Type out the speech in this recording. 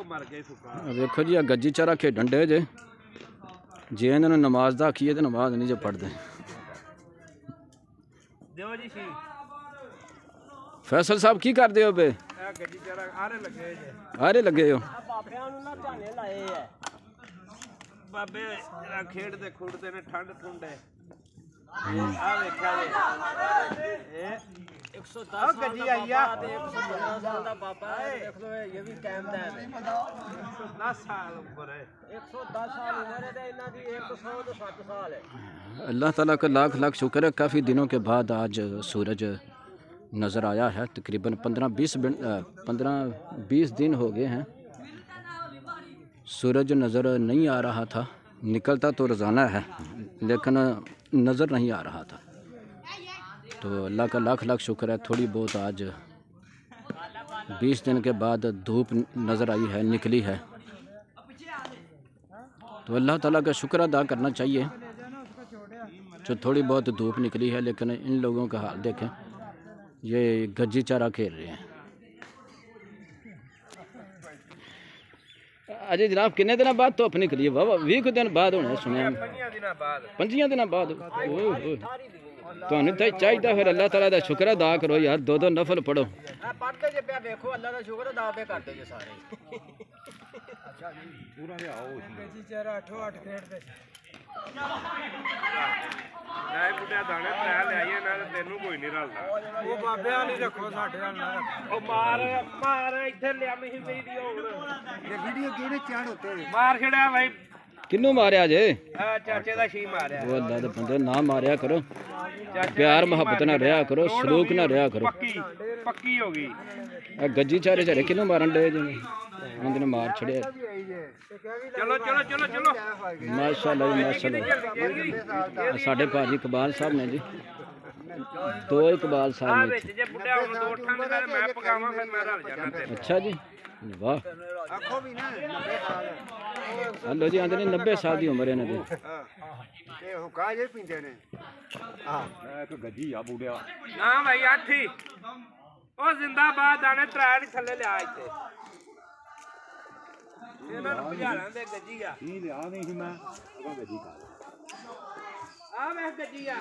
देखो जी गज्जी चारा खेडन डे जे इन्होंने नमाज का आखिए तो नमाज नहीं जो पढ़ते। फैसल साहब की करते हो बे? आरे लगे हो बाबे खेड़ते खुड़ते ने ठंड ठुंड है। अल्लाह ताला का लाख लाख शुक्र है, काफ़ी दिनों के बाद आज सूरज नज़र आया है। तकरीबन 15-20 दिन हो गए हैं सूरज नज़र नहीं आ रहा था। निकलता तो रोज़ाना है लेकिन नज़र नहीं आ रहा था। तो अल्लाह का लाख लाख शुक्र है, थोड़ी बहुत आज 20 दिन के बाद धूप नज़र आई है, निकली है। तो अल्लाह ताला का शुक्र अदा करना चाहिए जो थोड़ी बहुत धूप निकली है। लेकिन इन लोगों का हाल देखें, ये गज्जी चारा खेल रहे हैं। अजय जनाब किन्ने दिन बाद धुप निकली है? बाबा 20 दिन बाद होने सुने, 5 दिन बाद। तो चाहिए फिर अल्लाह ताला का शुक्र अदा करो यार, 2 नफल पढ़ो। किन्नू मारिया जे? चाचे दा शी मारिया। वो अल्लाह दे बंदे ना मारिया करो, प्यार मोहब्बत ना रहा करो, सलूक ना रहा करो। पक्की हो गई। गज्जी चारे चारे किन्नू मारन डे जी? उन्होंने मार छड़िया। चलो चलो चलो चलो माशाल्लाह जी माशाल्लाह। साढ़े भाजी इकबाल साहब ने जी, 2 इकबाल साहब ने। अच्छा जी, वाह। हेलो जी, आंदे 90 साल की उम्र है इन्होंने। ना भाई आठी ओ जिंदाबाद आने ट्रायल थल्ले ले आए थे। ਇਹਨਾਂ ਨੂੰ ਭਜਾਣਾ ਦੇ ਗੱਜੀ ਆ। ਇਹ ਲਿਆ ਨਹੀਂ ਸੀ ਮੈਂ, ਉਹ ਗੱਜੀ ਕਰ। ਆ ਮੈਂ ਗੱਜੀ ਆ।